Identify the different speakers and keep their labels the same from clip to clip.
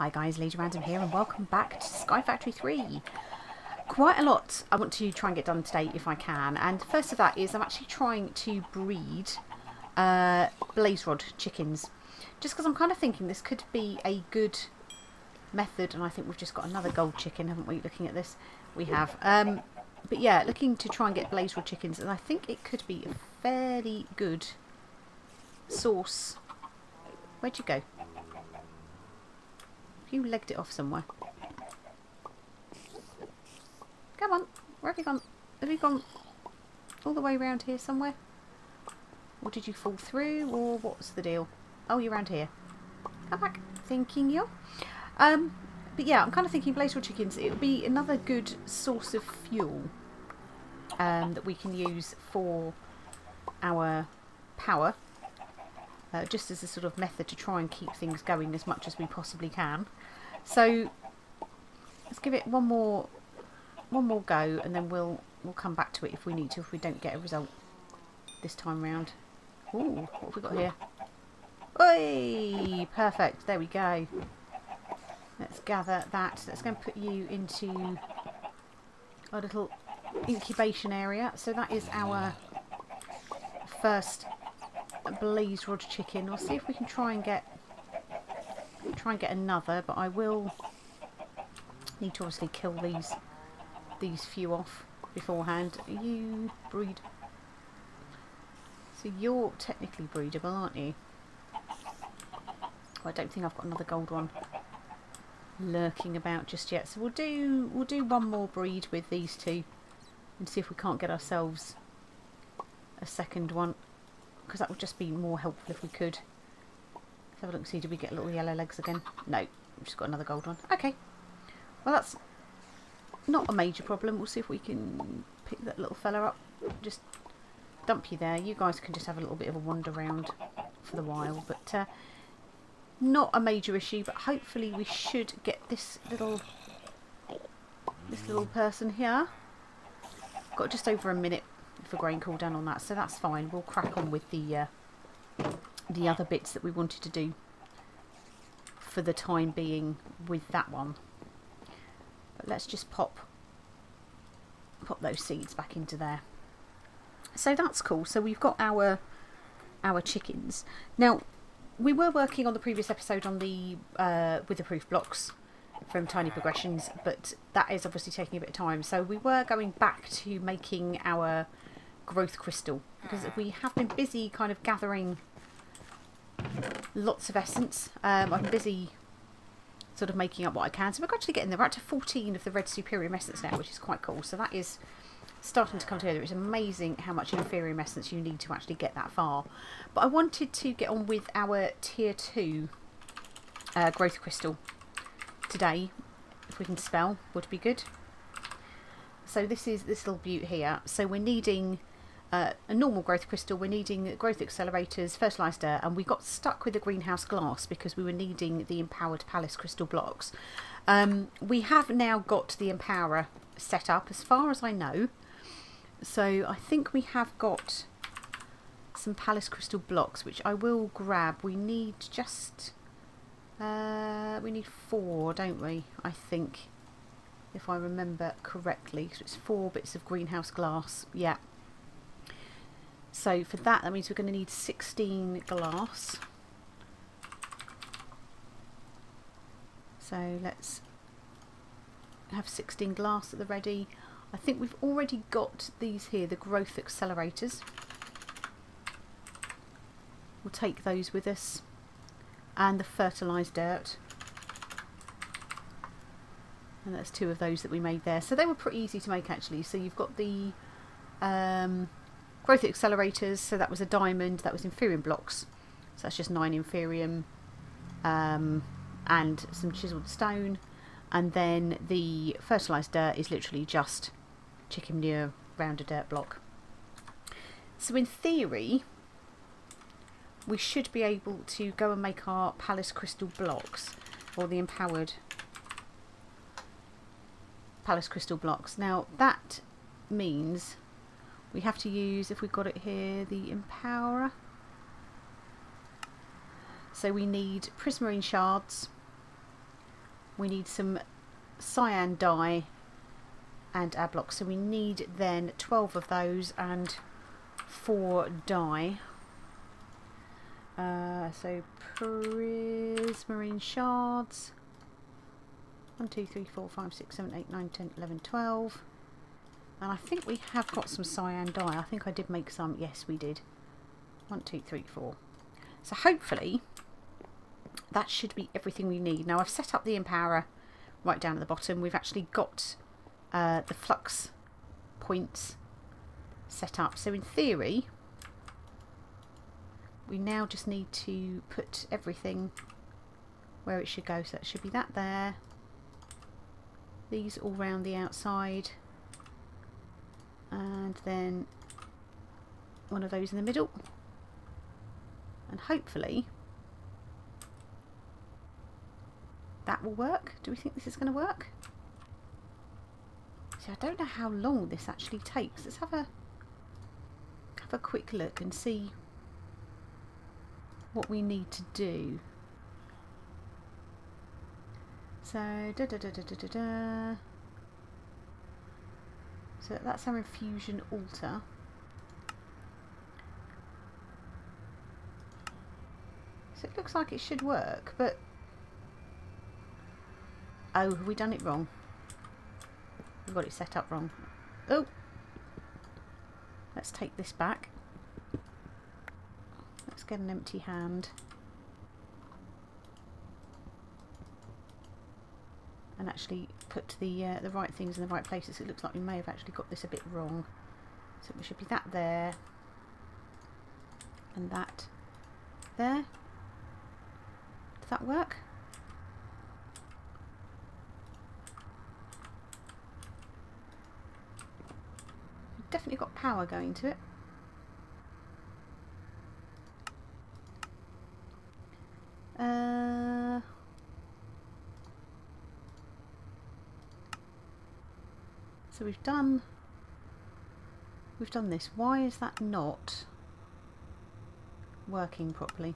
Speaker 1: Hi guys, Lady Random here and welcome back to Ep33. Quite a lot I want to try and get done today if I can, and first of that is I'm actually trying to breed blaze rod chickens, just because I'm kind of thinking this could be a good method. And I think we've just got another gold chicken, haven't we? Looking at this, we have. But yeah, looking to try and get blaze rod chickens, and I think it could be a fairly good source. Where'd you go? You legged it off somewhere. Come on, where have you gone? Have you gone all the way around here somewhere? Or did you fall through, or what's the deal? Oh, you're around here. Come back, thinking you. But yeah, I'm kind of thinking blaze rod chickens, it would be another good source of fuel that we can use for our power. Just as a sort of method to try and keep things going as much as we possibly can. So let's give it one more go, and then we'll come back to it if we need to, if we don't get a result this time round. Ooh, what have we got here? Oi! Perfect, there we go. Let's gather that. Let's go and put you into our little incubation area. So that is our first blaze rod chicken. We'll see if we can try and get another, but I will need to obviously kill these few off beforehand. You breed, so you're technically breedable, aren't you? Well, I don't think I've got another gold one lurking about just yet, so we'll do one more breed with these two and see if we can't get ourselves a second one, because that would just be more helpful if we could. Let's have a look and see, did we get little yellow legs again? No, we've just got another gold one. Okay, well that's not a major problem. We'll see if we can pick that little fella up. Just dump you there. You guys can just have a little bit of a wander around for the while, but not a major issue. But hopefully we should get this little person here. Got just over a minute for grain cooldown on that, so that's fine. We'll crack on with the other bits that we wanted to do for the time being with that one. But let's just pop those seeds back into there. So that's cool. So we've got our chickens. Now, we were working on the previous episode on the with the proof blocks from Tiny Progressions, but that is obviously taking a bit of time. So we were going back to making our growth crystal, because we have been busy kind of gathering lots of essence. I've been busy sort of making up what I can, so we're gradually getting there. We're up to 14 of the red Superior essence now, which is quite cool. So that is starting to come together. It's amazing how much inferior essence you need to actually get that far. But I wanted to get on with our tier 2 growth crystal today. If we can spell, would be good. So this is this little beaut here. So we're needing a normal growth crystal, we're needing growth accelerators, fertilised dirt, and we got stuck with the greenhouse glass because we were needing the empowered palace crystal blocks. We have now got the empowerer set up as far as I know, so I think we have got some palace crystal blocks, which I will grab. We need just we need 4, don't we? I think, if I remember correctly, so it's 4 bits of greenhouse glass. Yeah. So for that means we're going to need 16 glass. So let's have 16 glass at the ready. I think we've already got these here, the growth accelerators. We'll take those with us. And the fertilised dirt. And that's 2 of those that we made there. So they were pretty easy to make actually. So you've got the growth accelerators, so that was a diamond, that was inferium blocks, so that's just 9 inferium, and some chiselled stone, and then the fertilised dirt is literally just chicken manure round a dirt block. So in theory we should be able to go and make our palace crystal blocks, or the empowered palace crystal blocks. Now that means we have to use, if we've got it here, the empowerer. So we need prismarine shards, we need some cyan dye and our blocks. So we need then 12 of those and 4 dye. So prismarine shards. 1, 2, 3, 4, 5, 6, 7, 8, 9, 10, 11, 12. And I think we have got some cyan dye. I think I did make some. Yes, we did. 1, 2, 3, 4. So hopefully that should be everything we need. Now I've set up the empowerer right down at the bottom. We've actually got the flux points set up. So in theory, we now just need to put everything where it should go. So that should be that there. These all round the outside. And then one of those in the middle. And hopefully that will work. Do we think this is going to work? See, I don't know how long this actually takes. Let's have a quick look and see what we need to do. So so that's our infusion altar. So it looks like it should work, but oh, have we done it wrong? We've got it set up wrong. Oh, let's take this back. Let's get an empty hand and actually put the right things in the right places. It looks like we may have actually got this a bit wrong. So it should be that there and that there. Does that work? We've definitely got power going to it. So we've done this. Why is that not working properly?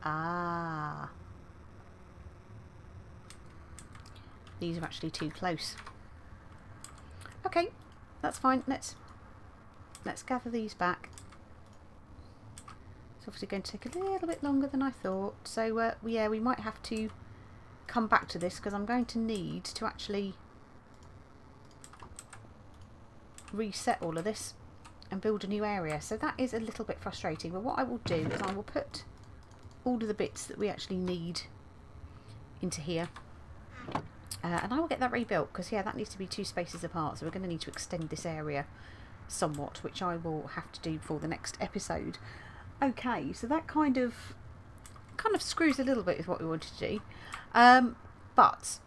Speaker 1: Ah, these are actually too close. Okay, that's fine. Let's gather these back. It's obviously going to take a little bit longer than I thought. So yeah, we might have to come back to this because I'm going to need to actually reset all of this and build a new area. So that is a little bit frustrating. But what I will do is I will put all of the bits that we actually need into here. And I will get that rebuilt because yeah, that needs to be 2 spaces apart. So we're going to need to extend this area somewhat, which I will have to do for the next episode. Okay, so that kind of screws a little bit with what we wanted to do, but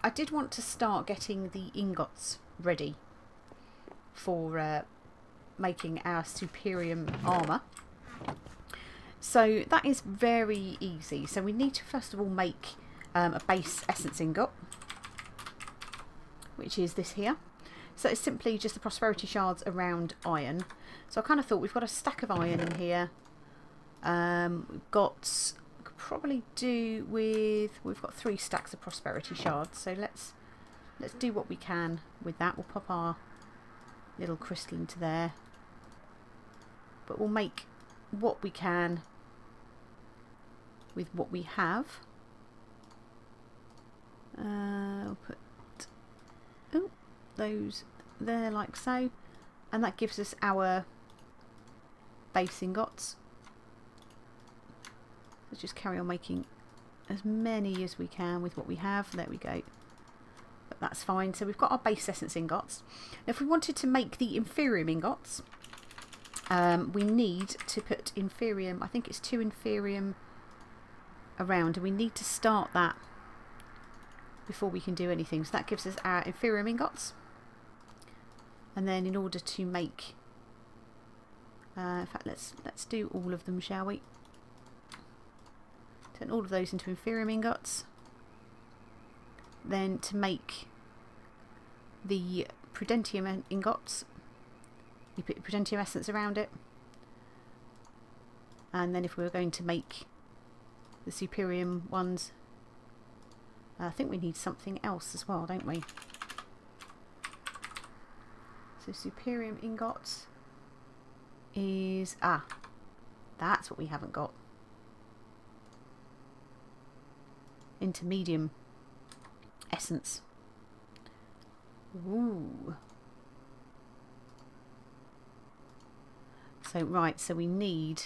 Speaker 1: I did want to start getting the ingots ready for making our Superium armour. So that is very easy. So we need to first of all make a base essence ingot, which is this here. So it's simply just the prosperity shards around iron. So I kind of thought we've got a stack of iron in here. We've got, could probably do with, we've got 3 stacks of prosperity shards. So let's do what we can with that. We'll pop our little crystal into there, but we'll make what we can with what we have. We'll put those there like so, and that gives us our base ingots. Let's just carry on making as many as we can with what we have. There we go. But that's fine. So we've got our base essence ingots. Now if we wanted to make the inferium ingots, we need to put inferium, I think it's 2 inferium around, and we need to start that before we can do anything. So that gives us our inferium ingots. And then in order to make, in fact let's do all of them, shall we? Turn all of those into inferium ingots. Then to make the prudentium ingots, you put prudentium essence around it. And then if we were going to make the Superium ones, I think we need something else as well, don't we? So Superium ingots is... ah, that's what we haven't got. Intermedium essence. Ooh. So right, so we need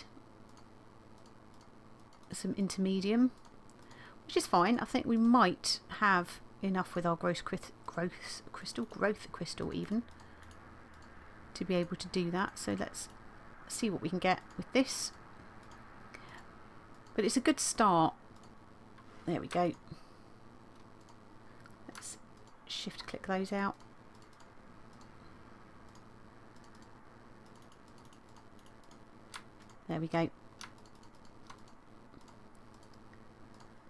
Speaker 1: some intermedium, which is fine. I think we might have enough with our growth crystal even to be able to do that. So let's see what we can get with this. But it's a good start. There we go. Let's shift click those out. There we go.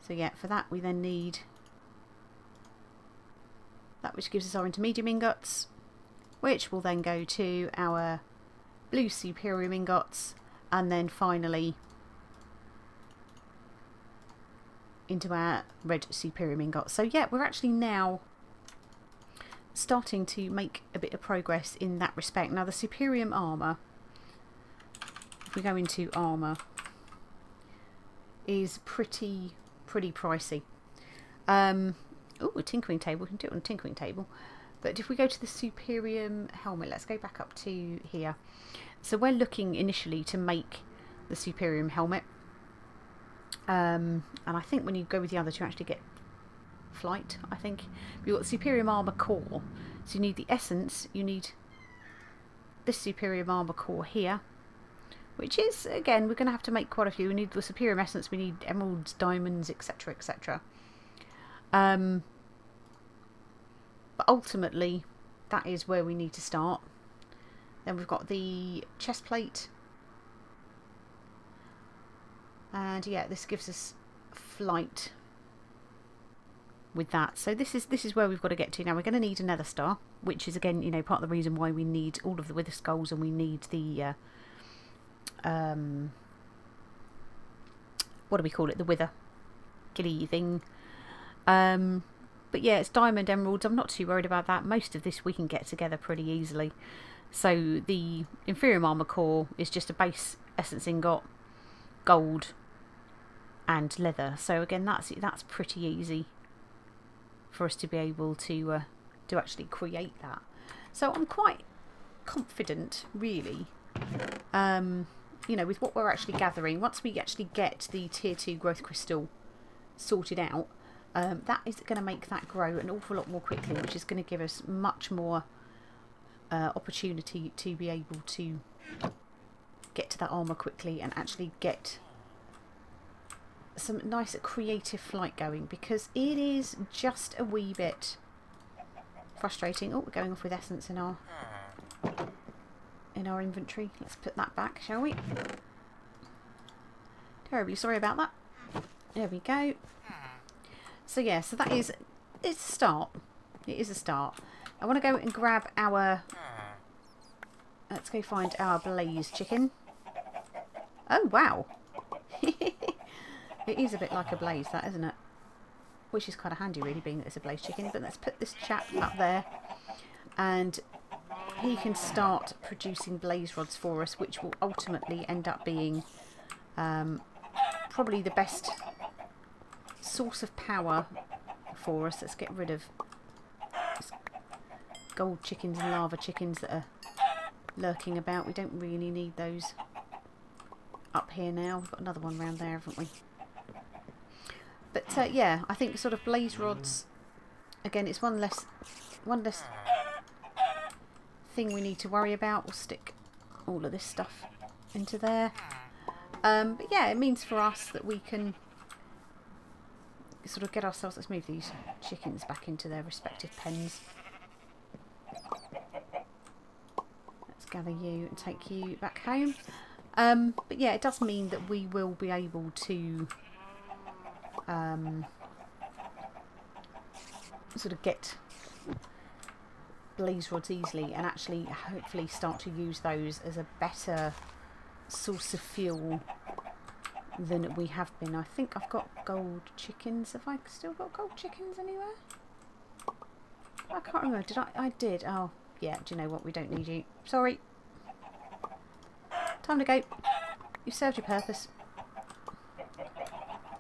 Speaker 1: So yeah, for that we then need that, which gives us our intermediate ingots, which will then go to our blue Superium ingots, and then finally into our red Superium ingots. So yeah, we're actually now starting to make a bit of progress in that respect. Now the Superium armour, if we go into armour, is pretty pricey. Oh, a tinkering table. We can do it on a tinkering table. But if we go to the Superium helmet, let's go back up to here. So we're looking initially to make the Superium helmet. And I think when you go with the others, you actually get flight, I think. You've got the Superium armour core. So you need the essence, you need this Superium armour core here, which is, again, we're going to have to make quite a few. We need the Superium essence, we need emeralds, diamonds, etc, etc. But ultimately, that is where we need to start. Then we've got the chest plate. And yeah, this gives us flight with that. So this is where we've got to get to. Now we're going to need a nether star, which is, again, you know, part of the reason why we need all of the wither skulls, and we need the what do we call it, the wither gilly thing. But yeah, it's diamond, emeralds. I'm not too worried about that. Most of this we can get together pretty easily. So the inferior armor core is just a base essence ingot, gold and leather. So again, that's pretty easy for us to be able to actually create that. So I'm quite confident, really, you know, with what we're actually gathering. Once we actually get the tier 2 growth crystal sorted out, that is going to make that grow an awful lot more quickly, which is going to give us much more opportunity to be able to get to that armour quickly and actually get some nice creative flight going, because it is just a wee bit frustrating. Oh, we're going off with essence in our inventory. Let's put that back, shall we? Terribly sorry about that. There we go. So yeah, so that is, it's a start. It is a start. I want to go and grab our, let's go find our blaze chicken. Oh wow. It is a bit like a blaze, that, isn't it? Which is kind of handy, really, being that it's a blaze chicken. But let's put this chap up there, and he can start producing blaze rods for us, which will ultimately end up being probably the best source of power for us. Let's get rid of gold chickens and lava chickens that are lurking about. We don't really need those up here now. We've got another one around there, haven't we? But yeah, I think sort of blaze rods, again, it's one less thing we need to worry about. We'll stick all of this stuff into there. But yeah, it means for us that we can sort of get ourselves, let's move these chickens back into their respective pens. Let's gather you and take you back home. But yeah, it does mean that we will be able to sort of get blaze rods easily, and actually hopefully start to use those as a better source of fuel than we have been. I think I've got gold chickens. Have I still got gold chickens anywhere? I can't remember. Did I? I did. Oh, yeah. Do you know what? We don't need you. Sorry. Time to go. You've served your purpose.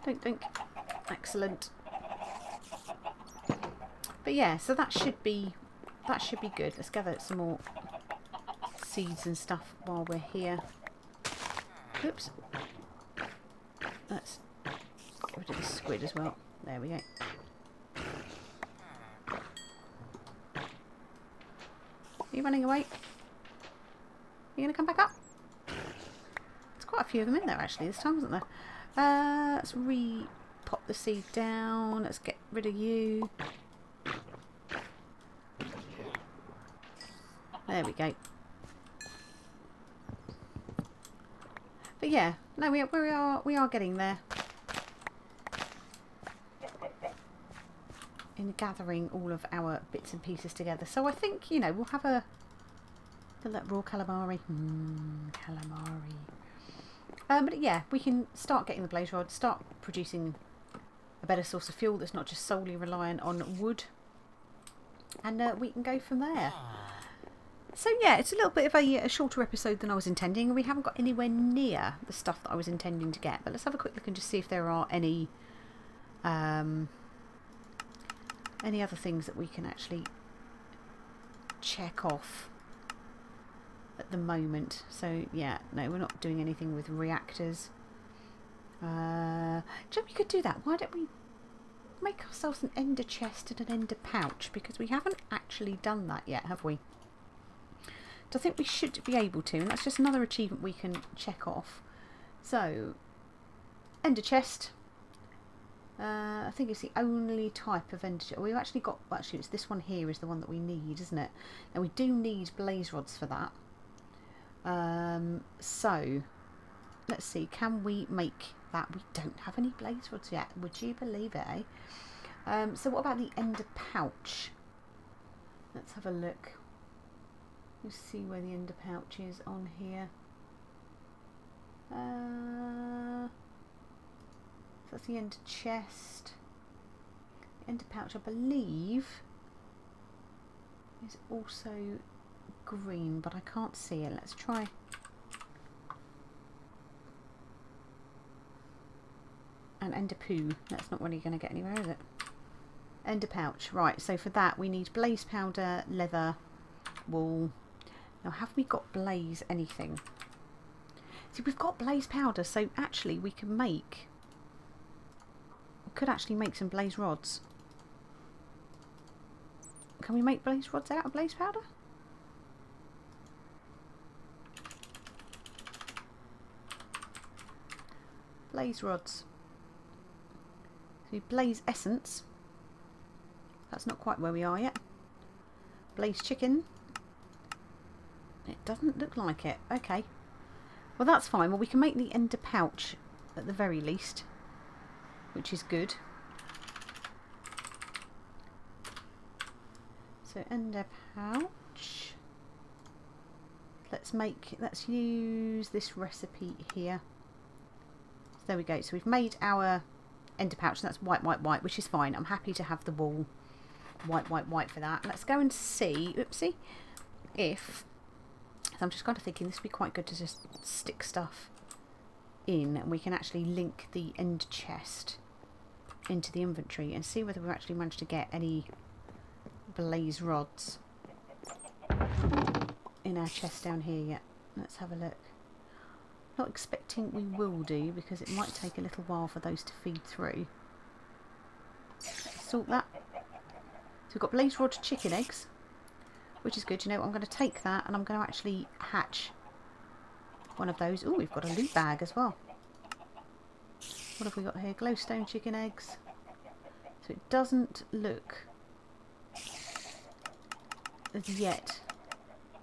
Speaker 1: Dunk, dunk. Excellent. But yeah, so that should be good. Let's gather some more seeds and stuff while we're here. Oops. Let's get rid of this squid as well. There we go. Are you running away? Are you going to come back up? There's quite a few of them in there actually this time, isn't there? Let's pop the seed down. Let's get rid of you. There we go. But yeah, no, we are getting there in gathering all of our bits and pieces together. So I think, you know, we'll have a raw calamari. Calamari. But yeah, we can start getting the blaze rod, start producing a better source of fuel that's not just solely reliant on wood, and we can go from there. So yeah, it's a little bit of a shorter episode than I was intending, and we haven't got anywhere near the stuff that I was intending to get. But let's have a quick look and just see if there are any other things that we can actually check off at the moment. So yeah, no, we're not doing anything with reactors. We could do that. Why don't we make ourselves an ender chest and an ender pouch? Because we haven't actually done that yet, have we? So I think we should be able to, and that's just another achievement we can check off. So, ender chest. I think it's the only type of ender chest. We've actually got, well, actually it's this one here is the one that we need, isn't it? Now we do need blaze rods for that. So, let's see, can we make that? We don't have any blaze rods yet, would you believe it, eh? So what about the ender pouch? Let's have a look. Let's see where the ender pouch is on here. So that's the ender chest. The ender pouch, I believe, is also green, but I can't see it. Let's try. And ender poo. That's not really going to get anywhere, is it? Ender pouch. Right, so for that we need blaze powder, leather, wool. Now, have we got blaze anything? See, we've got blaze powder, so actually we can make... We could actually make some blaze rods. Can we make blaze rods out of blaze powder? Blaze rods. So blaze essence. That's not quite where we are yet. Blaze chicken. It doesn't look like it. Okay. Well, that's fine. Well, we can make the ender pouch at the very least, which is good. So ender pouch. Let's use this recipe here. So there we go. So we've made our ender pouch, and that's white, white, white, which is fine. I'm happy to have the wool white, white, white for that. Let's go and see, oopsie, if... So I'm just kind of thinking this would be quite good to just stick stuff in, and we can actually link the end chest into the inventory and see whether we've actually managed to get any blaze rods in our chest down here yet. Let's have a look. Not expecting we will do, because it might take a little while for those to feed through. Sort that. So we've got blaze rod chicken eggs, which is good. You know, I'm going to take that and I'm going to actually hatch one of those. Oh, we've got a loot bag as well. What have we got here? Glowstone chicken eggs. So it doesn't look as yet.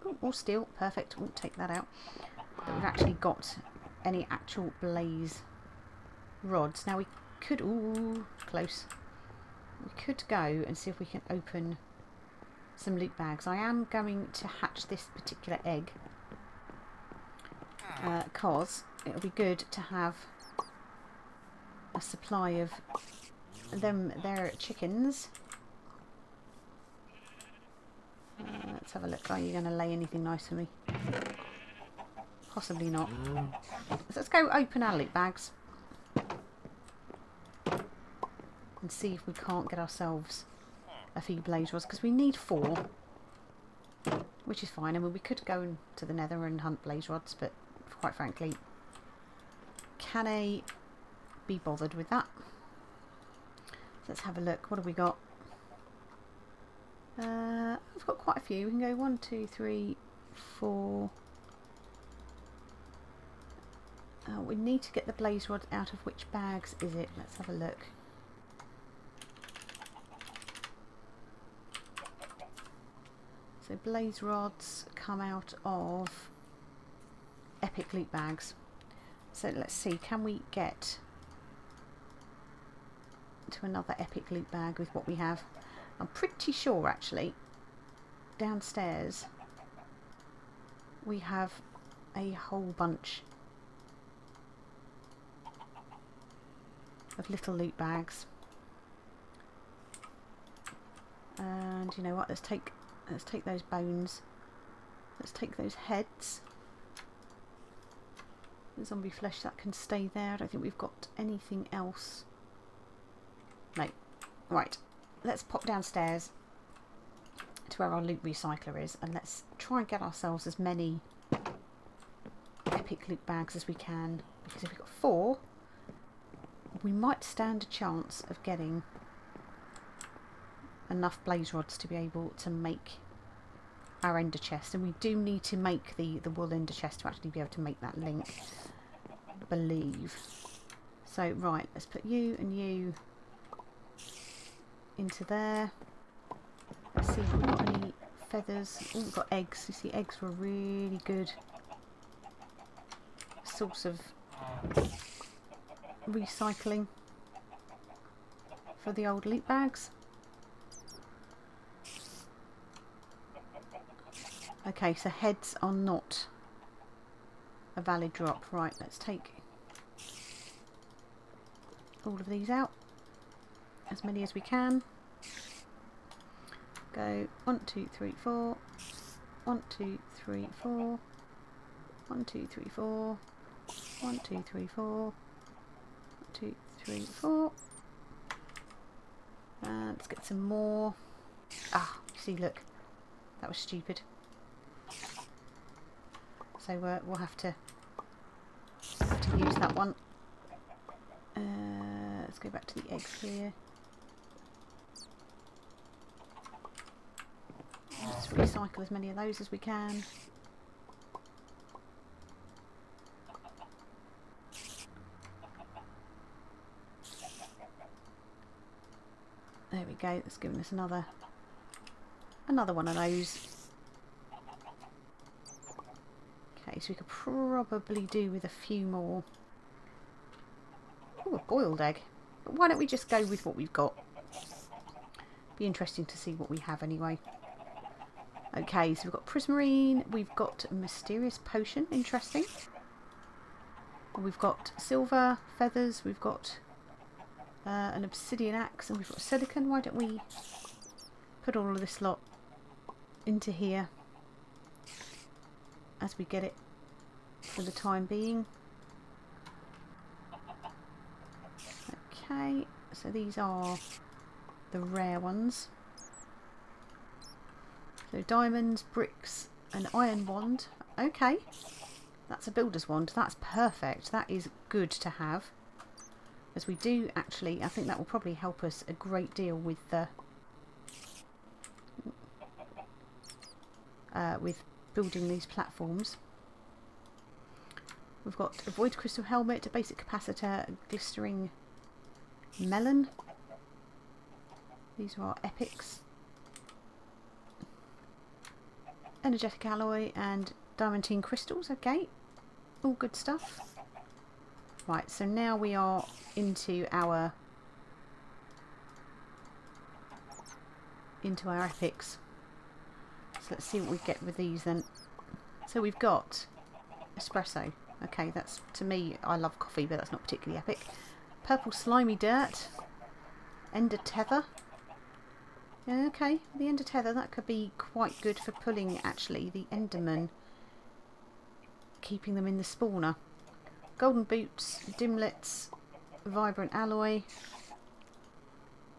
Speaker 1: Oh, all steel. Perfect. We'll take that out. That we've actually got any actual blaze rods. Now we could... Ooh, close. We could go and see if we can open some loot bags. I am going to hatch this particular egg because it'll be good to have a supply of their chickens. Let's have a look. Are you going to lay anything nice for me? Possibly not. So let's go open our loot bags and see if we can't get ourselves a few blaze rods, because we need 4, which is fine. I mean, we could go to the nether and hunt blaze rods, but quite frankly, can I be bothered with that? So let's have a look. What have we got? I've got quite a few. We can go 1, 2, 3, 4. We need to get the blaze rod out of which bags is it? Let's have a look. So blaze rods come out of epic loot bags. So let's see, can we get to another epic loot bag with what we have? I'm pretty sure actually downstairs we have a whole bunch of little loot bags. And you know what, let's take those bones, let's take those heads, the zombie flesh, that can stay there. I don't think we've got anything else. No. Right, let's pop downstairs to where our loot recycler is, and let's try and get ourselves as many epic loot bags as we can, because if we've got 4 we might stand a chance of getting enough blaze rods to be able to make our ender chest. And we do need to make the wool ender chest to actually be able to make that link, I believe. So right, let's put you and you into there. Let's see if we've got any feathers. Oh, we've got eggs. You see, eggs were a really good source of recycling for the old loot bags. Okay, so heads are not a valid drop. Right, let's take all of these out, as many as we can. Go 1, 2, 3, 4. 1, 2, 3, 4. 1, 2, 3, 4. 1, 2, 3, 4. 2, 3, 4. And let's get some more. Ah, see, look, that was stupid. So we'll have to use that one. Let's go back to the eggs here. Let's recycle as many of those as we can. There we go. That's given us another one of those. Okay, so we could probably do with a few more. Oh, a boiled egg. But why don't we just go with what we've got? Be interesting to see what we have anyway. Okay, so we've got prismarine, we've got mysterious potion, interesting. We've got silver, feathers, we've got an obsidian axe, and we've got silicon. Why don't we put all of this lot into here as we get it for the time being. Okay, so these are the rare ones. So diamonds, bricks, an iron wand. Okay, that's a builder's wand. That's perfect. That is good to have, as we do actually, I think that will probably help us a great deal with the with building these platforms. We've got a void crystal helmet, a basic capacitor, a glistering melon. These are our epics. Energetic alloy and diamantine crystals. Okay, all good stuff. Right, so now we are into our epics. So let's see what we get with these then. So we've got espresso. Okay, that's, to me, I love coffee, but that's not particularly epic. Purple slimy dirt. Ender tether. Yeah, okay, the ender tether, that could be quite good for pulling, actually, the enderman. Keeping them in the spawner. Golden boots, dimlets, vibrant alloy.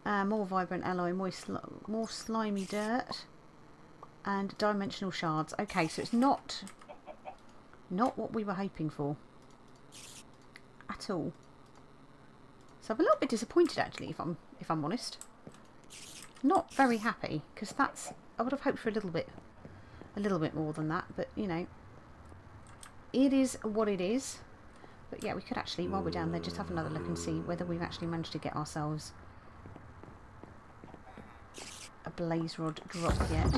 Speaker 1: More vibrant alloy, more slimy dirt. And dimensional shards. Okay, so it's not what we were hoping for. At all. So I'm a little bit disappointed, actually, if I'm honest. Not very happy, because I would have hoped for a little bit more than that, but you know, it is what it is. But yeah, we could actually, while we're down there, just have another look and see whether we've actually managed to get ourselves a blaze rod drop yet.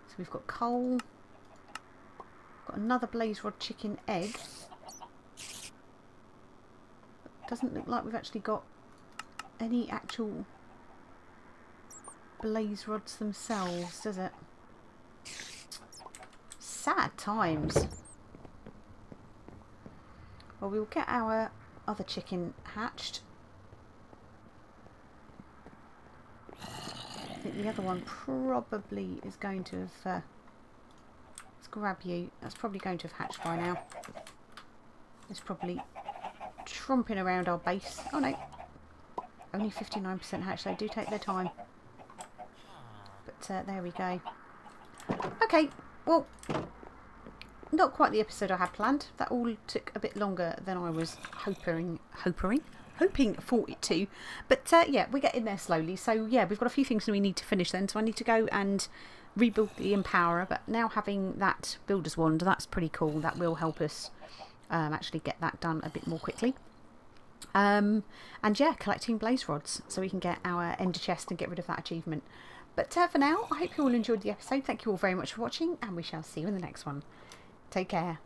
Speaker 1: So we've got coal, got another blaze rod chicken egg. Doesn't look like we've actually got any actual blaze rods themselves, does it? Sad times. Well, we'll get our other chicken hatched. I think the other one probably is going to have... let's grab you. That's probably going to have hatched by now. It's probably tromping around our base. Oh no. Only 59% hatch. They do take their time. But there we go. Okay, well, not quite the episode I had planned. That all took a bit longer than I was hoping for it to. But yeah, we're getting there slowly. So yeah, we've got a few things that we need to finish then. So I need to go and rebuild the Empowerer. But now having that Builder's Wand, that's pretty cool. That will help us actually get that done a bit more quickly. And yeah, collecting blaze rods so we can get our ender chest and get rid of that achievement. But for now, I hope you all enjoyed the episode. Thank you all very much for watching, and we shall see you in the next one. Take care.